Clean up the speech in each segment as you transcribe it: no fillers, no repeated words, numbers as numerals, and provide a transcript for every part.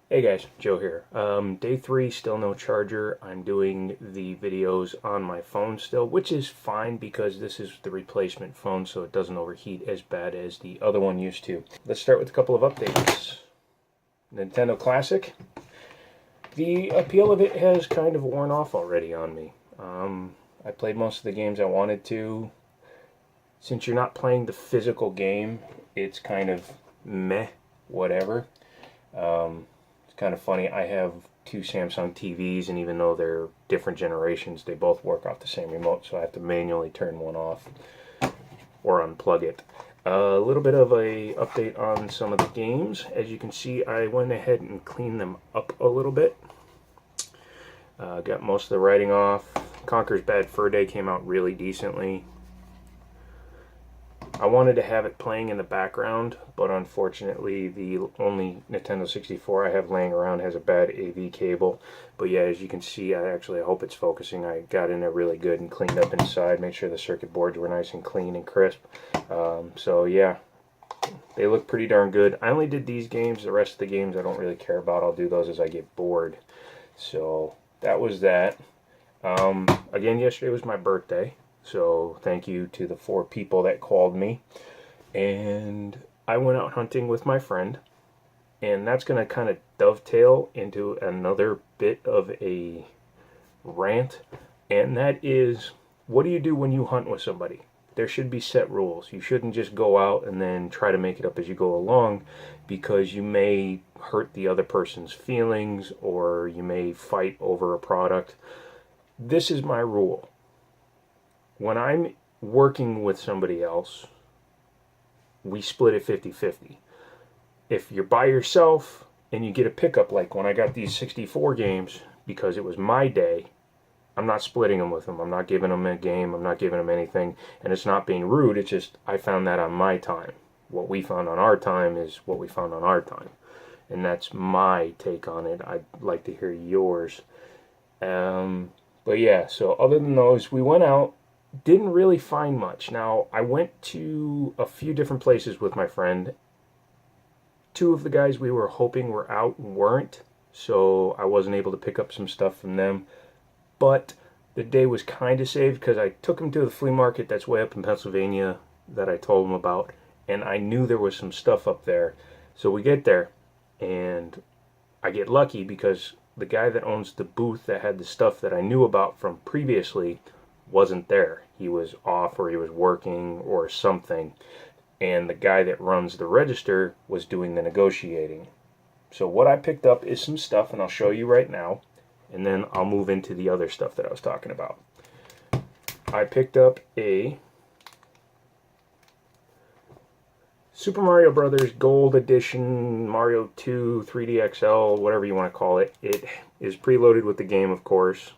Hey guys, Joe here. Day 3, still no charger. I'm doing the videos on my phone still, which is fine because this is the replacement phone, so it doesn't overheat as bad as the other one used to. Let's start with a couple of updates. Nintendo Classic. The appeal of it has kind of worn off already on me. I played most of the games I wanted to. Since you're not playing the physical game, it's kind of meh, whatever. Kind of funny. I have two Samsung TVs, and even though they're different generations, they both work off the same remote, so I have to manually turn one off or unplug it. A little bit of a update on some of the games. As you can see, I went ahead and cleaned them up a little bit. Got most of the writing off. Conker's Bad Fur Day came out really decently. I wanted to have it playing in the background, but unfortunately the only Nintendo 64 I have laying around has a bad AV cable. But yeah, as you can see, I hope it's focusing. I got in there really good and cleaned up inside, made sure the circuit boards were nice and clean and crisp. So yeah, they look pretty darn good. I only did these games. The rest of the games I don't really care about. I'll do those as I get bored. So that was that. Again, yesterday was my birthday. So thank you to the 4 people that called me. And I went out hunting with my friend. And that's going to kind of dovetail into another bit of a rant. And that is, what do you do when you hunt with somebody? There should be set rules. You shouldn't just go out and then try to make it up as you go along, because you may hurt the other person's feelings or you may fight over a product. This is my rule. When I'm working with somebody else, we split it 50-50. If you're by yourself and you get a pickup, like when I got these 64 games, because it was my day, I'm not splitting them with them. I'm not giving them a game. I'm not giving them anything. And it's not being rude. It's just I found that on my time. What we found on our time is what we found on our time. And that's my take on it. I'd like to hear yours. But yeah, so other than those, we went out. Didn't really find much. Now, I went to a few different places with my friend. 2 of the guys we were hoping were out weren't, so I wasn't able to pick up some stuff from them. But the day was kind of saved because I took him to the flea market that's way up in Pennsylvania that I told him about, and I knew there was some stuff up there. So we get there, and I get lucky because the guy that owns the booth that had the stuff that I knew about from previously wasn't there. He was off, or he was working or something, and the guy that runs the register was doing the negotiating. So what I picked up is some stuff, and I'll show you right now, and then I'll move into the other stuff that I was talking about. I picked up a Super Mario Brothers Gold Edition Mario 2 3D XL, whatever you want to call it. It is preloaded with the game, of course,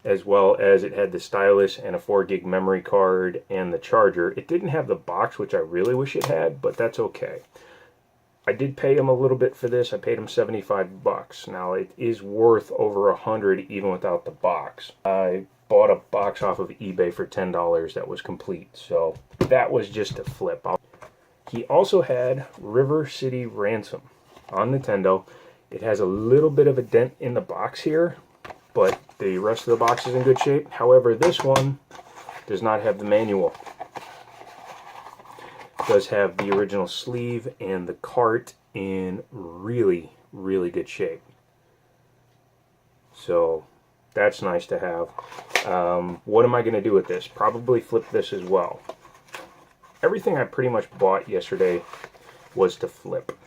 as well as it had the stylus and a 4 gig memory card and the charger. It didn't have the box, which I really wish it had, but that's okay. I did pay him a little bit for this. I paid him 75 bucks. Now, it is worth over 100 even without the box. I bought a box off of eBay for $10 that was complete, so that was just a flip. He also had River City Ransom on Nintendo. It has a little bit of a dent in the box here, but the rest of the box is in good shape. However, this one does not have the manual. It does have the original sleeve and the cart in really, really good shape. So that's nice to have. What am I going to do with this? Probably flip this as well. Everything I pretty much bought yesterday was to flip.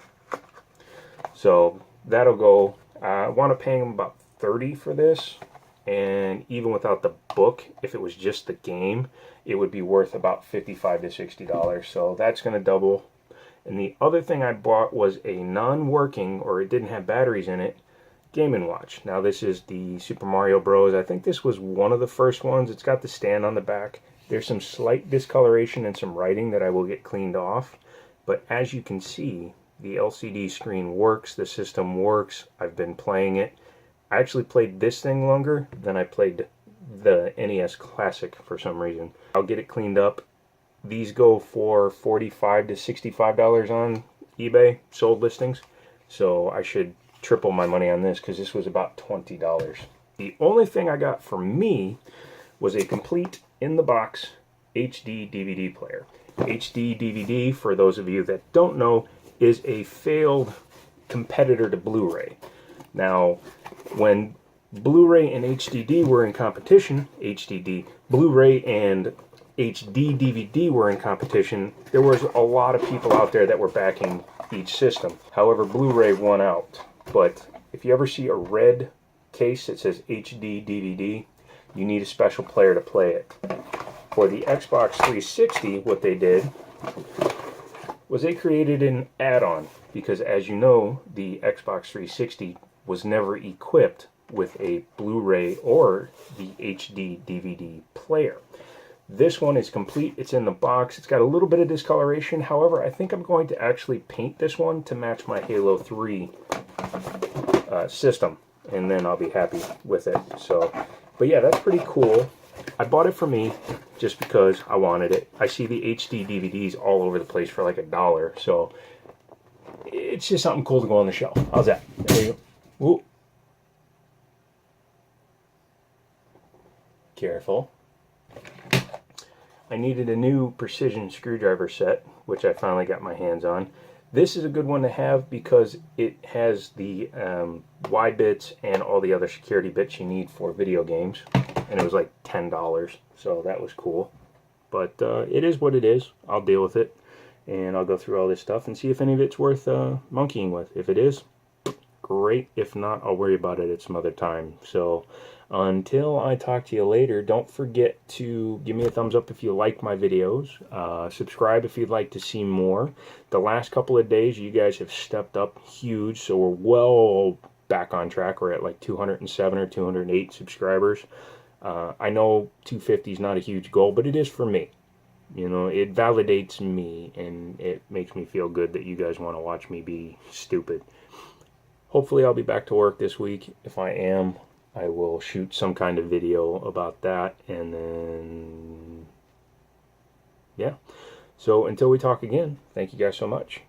So that'll go. I want to pay him about $30 for this, and even without the book, if it was just the game, it would be worth about $55 to $60. So that's going to double. And the other thing I bought was a non-working, or it didn't have batteries in it, Game & Watch. Now this is the Super Mario Bros. I think this was one of the first ones. It's got the stand on the back. There's some slight discoloration and some writing that I will get cleaned off. But as you can see, the LCD screen works, the system works. I've been playing it. I actually played this thing longer than I played the NES Classic for some reason. I'll get it cleaned up. These go for $45 to $65 on eBay, sold listings. So I should triple my money on this because this was about $20. The only thing I got for me was a complete in-the-box HD DVD player. HD DVD, for those of you that don't know, is a failed competitor to Blu-ray. Now, when Blu-ray and HDD were in competition, Blu-ray and HD DVD were in competition, there was a lot of people out there that were backing each system. However, Blu-ray won out. But if you ever see a red case that says HD DVD, you need a special player to play it. For the Xbox 360, what they did was they created an add-on, because as you know, the Xbox 360 was never equipped with a Blu-ray or the HD DVD player. This one is complete. It's in the box. It's got a little bit of discoloration. However, I think I'm going to actually paint this one to match my Halo 3 system, and then I'll be happy with it. So, but yeah, that's pretty cool. I bought it for me just because I wanted it. I see the HD DVDs all over the place for like $1, so it's just something cool to go on the shelf. How's that? There you go. Ooh. Careful. I needed a new precision screwdriver set, which I finally got my hands on. This is a good one to have because it has the Y bits and all the other security bits you need for video games. And it was like $10, so that was cool. But it is what it is. I'll deal with it, and I'll go through all this stuff and see if any of it's worth monkeying with. If it is, great. If not, I'll worry about it at some other time. So until I talk to you later, don't forget to give me a thumbs up if you like my videos. Subscribe if you'd like to see more. The last couple of days, you guys have stepped up huge, so we're well back on track. We're at like 207 or 208 subscribers. I know 250 is not a huge goal, but it is for me. You know, it validates me, and it makes me feel good that you guys want to watch me be stupid. Hopefully I'll be back to work this week. If I am, I will shoot some kind of video about that, and then, yeah. So until we talk again, thank you guys so much.